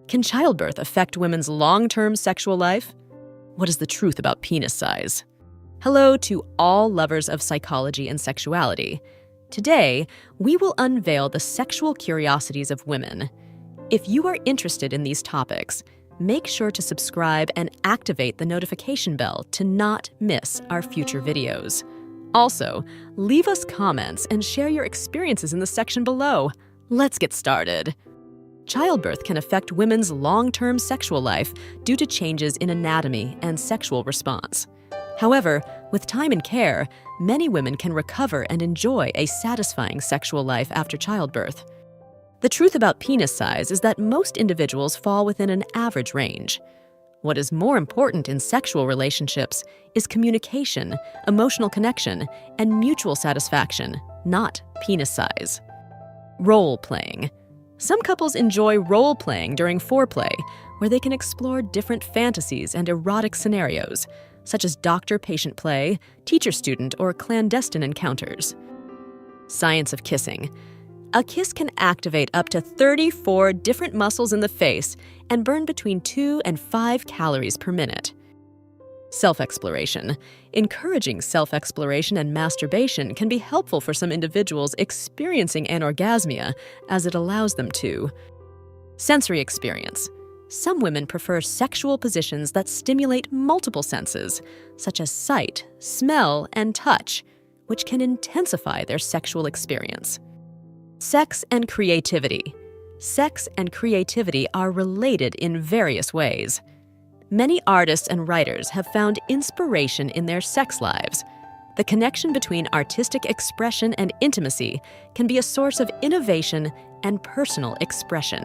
Can childbirth affect women's long-term sexual life? What is the truth about penis size? Hello to all lovers of psychology and sexuality. Today, we will unveil the sexual curiosities of women. If you are interested in these topics, make sure to subscribe and activate the notification bell to not miss our future videos. Also, leave us comments and share your experiences in the section below. Let's get started. Childbirth can affect women's long-term sexual life due to changes in anatomy and sexual response. However, with time and care, many women can recover and enjoy a satisfying sexual life after childbirth. The truth about penis size is that most individuals fall within an average range. What is more important in sexual relationships is communication, emotional connection, and mutual satisfaction, not penis size. Role-playing. Some couples enjoy role-playing during foreplay, where they can explore different fantasies and erotic scenarios, such as doctor-patient play, teacher-student, or clandestine encounters. Science of kissing. A kiss can activate up to 34 different muscles in the face and burn between 2 and 5 calories per minute. Self-exploration. Encouraging self-exploration and masturbation can be helpful for some individuals experiencing anorgasmia, as it allows them to. Sensory experience. Some women prefer sexual positions that stimulate multiple senses, such as sight, smell, and touch, which can intensify their sexual experience. Sex and creativity. Sex and creativity are related in various ways. Many artists and writers have found inspiration in their sex lives. The connection between artistic expression and intimacy can be a source of innovation and personal expression.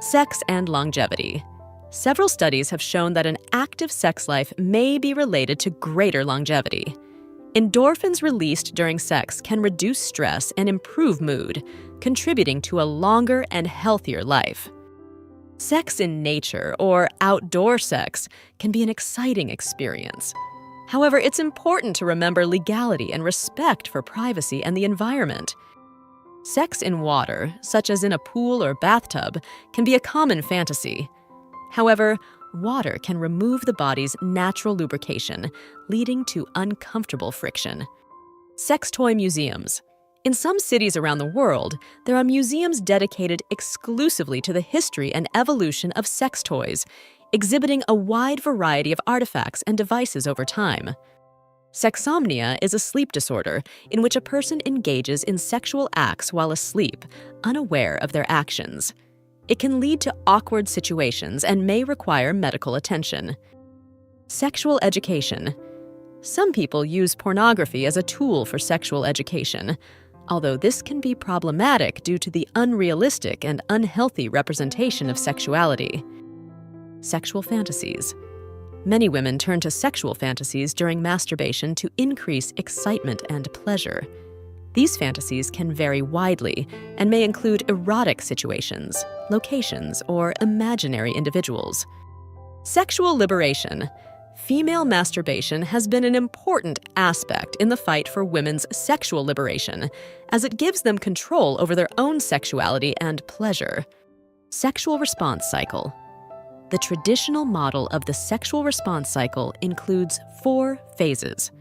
Sex and longevity. Several studies have shown that an active sex life may be related to greater longevity. Endorphins released during sex can reduce stress and improve mood, contributing to a longer and healthier life. Sex in nature, or outdoor sex, can be an exciting experience. However, it's important to remember legality and respect for privacy and the environment. Sex in water, such as in a pool or bathtub, can be a common fantasy. However, water can remove the body's natural lubrication, leading to uncomfortable friction. Sex toy museums. In some cities around the world, there are museums dedicated exclusively to the history and evolution of sex toys, exhibiting a wide variety of artifacts and devices over time. Sexsomnia is a sleep disorder in which a person engages in sexual acts while asleep, unaware of their actions. It can lead to awkward situations and may require medical attention. Sexual education. Some people use pornography as a tool for sexual education, although this can be problematic due to the unrealistic and unhealthy representation of sexuality. Sexual fantasies. Many women turn to sexual fantasies during masturbation to increase excitement and pleasure. These fantasies can vary widely and may include erotic situations, locations, or imaginary individuals. Sexual liberation. Female masturbation has been an important aspect in the fight for women's sexual liberation, as it gives them control over their own sexuality and pleasure. Sexual response cycle. The traditional model of the sexual response cycle includes 4 phases: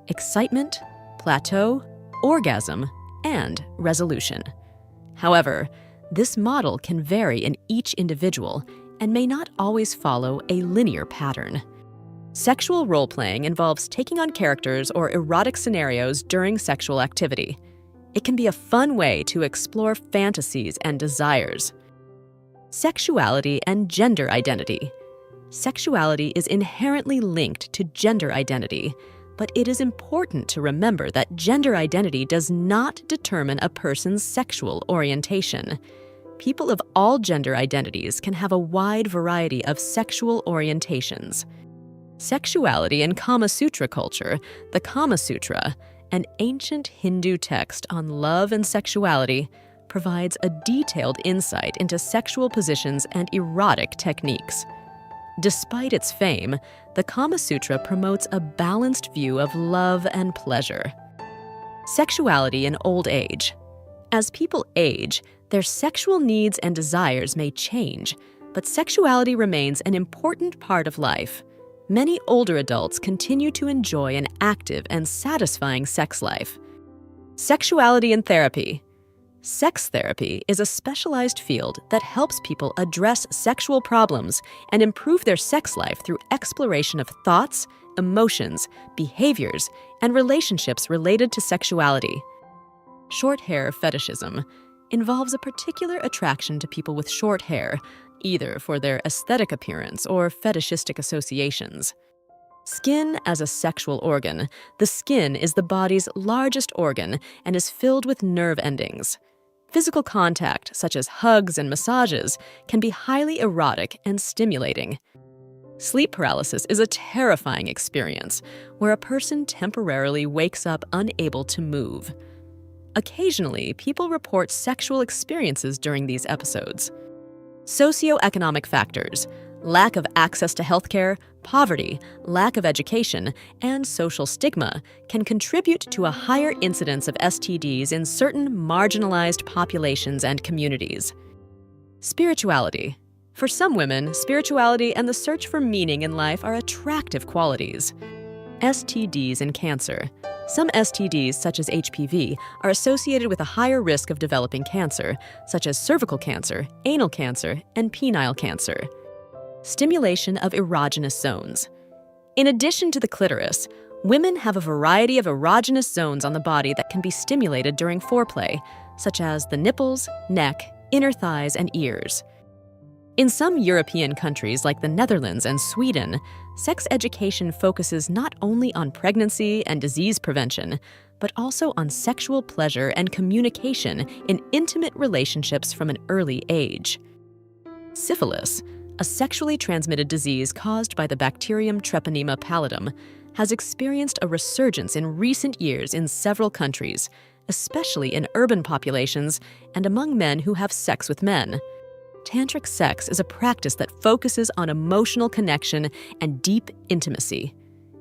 excitement, plateau, orgasm, and resolution. However, this model can vary in each individual and may not always follow a linear pattern. Sexual role-playing involves taking on characters or erotic scenarios during sexual activity. It can be a fun way to explore fantasies and desires. Sexuality and gender identity. Sexuality is inherently linked to gender identity, but it is important to remember that gender identity does not determine a person's sexual orientation. People of all gender identities can have a wide variety of sexual orientations. Sexuality in Kama Sutra culture. The Kama Sutra, an ancient Hindu text on love and sexuality, provides a detailed insight into sexual positions and erotic techniques. Despite its fame, the Kama Sutra promotes a balanced view of love and pleasure. Sexuality in old age. As people age, Their sexual needs and desires may change, but sexuality remains an important part of life. Many older adults continue to enjoy an active and satisfying sex life. Sexuality and therapy. Sex therapy is a specialized field that helps people address sexual problems and improve their sex life through exploration of thoughts, emotions, behaviors, and relationships related to sexuality. Short hair fetishism involves a particular attraction to people with short hair, either for their aesthetic appearance or fetishistic associations. Skin as a sexual organ. The skin is the body's largest organ and is filled with nerve endings. Physical contact, such as hugs and massages, can be highly erotic and stimulating. Sleep paralysis is a terrifying experience where a person temporarily wakes up unable to move. Occasionally, people report sexual experiences during these episodes. Socioeconomic factors. Lack of access to healthcare, poverty, lack of education, and social stigma can contribute to a higher incidence of STDs in certain marginalized populations and communities. Spirituality. For some women, spirituality and the search for meaning in life are attractive qualities. STDs and cancer. Some STDs, such as HPV, are associated with a higher risk of developing cancer, such as cervical cancer, anal cancer, and penile cancer. Stimulation of erogenous zones. In addition to the clitoris, women have a variety of erogenous zones on the body that can be stimulated during foreplay, such as the nipples, neck, inner thighs, and ears. In some European countries like the Netherlands and Sweden, sex education focuses not only on pregnancy and disease prevention, but also on sexual pleasure and communication in intimate relationships from an early age. Syphilis, a sexually transmitted disease caused by the bacterium Treponema pallidum, has experienced a resurgence in recent years in several countries, especially in urban populations and among men who have sex with men. Tantric sex is a practice that focuses on emotional connection and deep intimacy.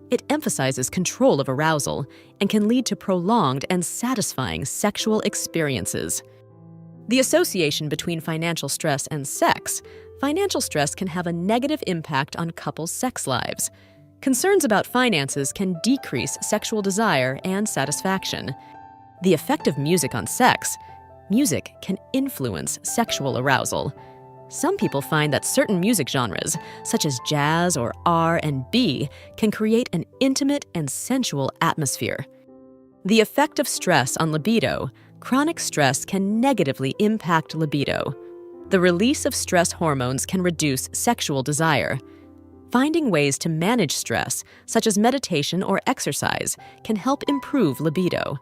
It emphasizes control of arousal and can lead to prolonged and satisfying sexual experiences. The association between financial stress and sex. Financial stress can have a negative impact on couples' sex lives. Concerns about finances can decrease sexual desire and satisfaction. The effect of music on sex. Music can influence sexual arousal. Some people find that certain music genres, such as jazz or R&B, can create an intimate and sensual atmosphere. The effect of stress on libido. Chronic stress can negatively impact libido. The release of stress hormones can reduce sexual desire. Finding ways to manage stress, such as meditation or exercise, can help improve libido.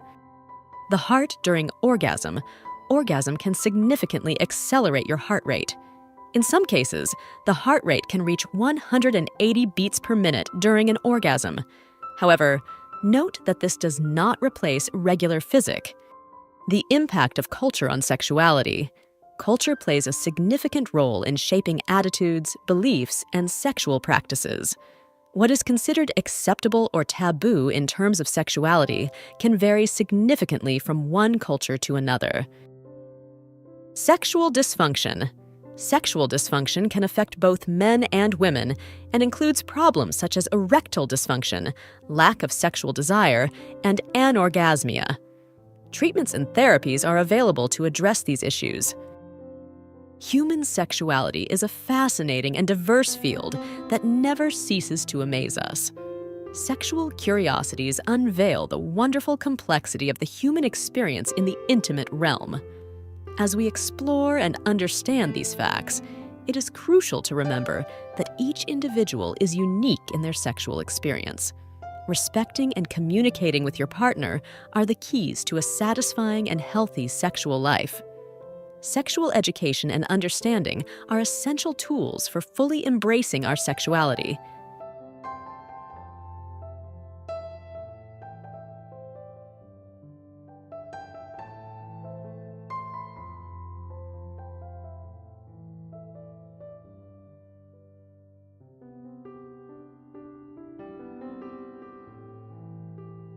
The heart during orgasm. Orgasm can significantly accelerate your heart rate. In some cases, the heart rate can reach 180 beats per minute during an orgasm. However, note that this does not replace regular physic. The impact of culture on sexuality. Culture plays a significant role in shaping attitudes, beliefs, and sexual practices. What is considered acceptable or taboo in terms of sexuality can vary significantly from one culture to another. Sexual dysfunction. Sexual dysfunction can affect both men and women and includes problems such as erectile dysfunction, lack of sexual desire, and anorgasmia. Treatments and therapies are available to address these issues. Human sexuality is a fascinating and diverse field that never ceases to amaze us. Sexual curiosities unveil the wonderful complexity of the human experience in the intimate realm. As we explore and understand these facts, it is crucial to remember that each individual is unique in their sexual experience. Respecting and communicating with your partner are the keys to a satisfying and healthy sexual life. Sexual education and understanding are essential tools for fully embracing our sexuality